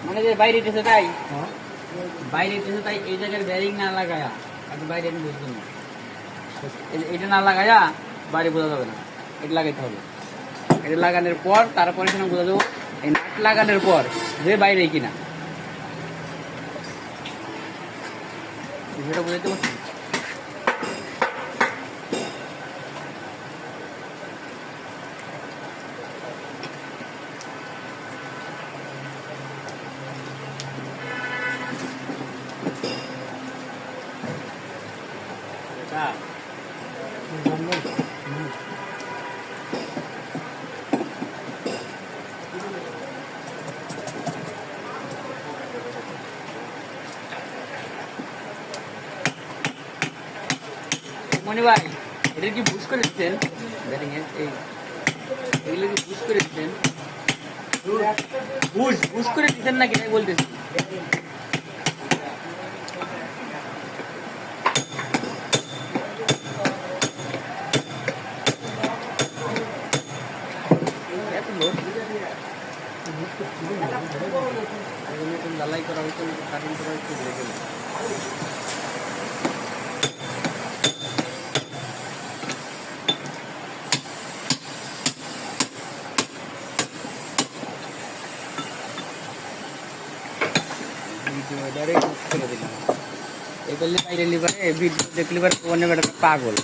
মানে যে বাইরে এসে তাই বাইরে এসে তাই এই জায়গায় ব্যারিং না লাগায়া আপনি বাইরে এনে বুঝবেন না, এটা না লাগায়া বাইরে বোঝা যাবে না, এটা লাগাইতে হবে। এটা লাগানোর পর তারপরে সেখানে বোঝা যাবো এই নাট লাগানোর পর যে বাইরে কিনা বিষয়টা বুঝাইতে পারছি। মনি ভাই এটা কি বুঝ করে দিচ্ছেন? এগুলো কি বুঝ করে দিচ্ছেন? বুঝ করে দিচ্ছেন নাকি তাই বলতেছি। জ্বালাই করা হয়েছে, কাটিং করা হয়েছে, ভিডিও বাইরে লিভারে ভিডিও দেখলে পাগল।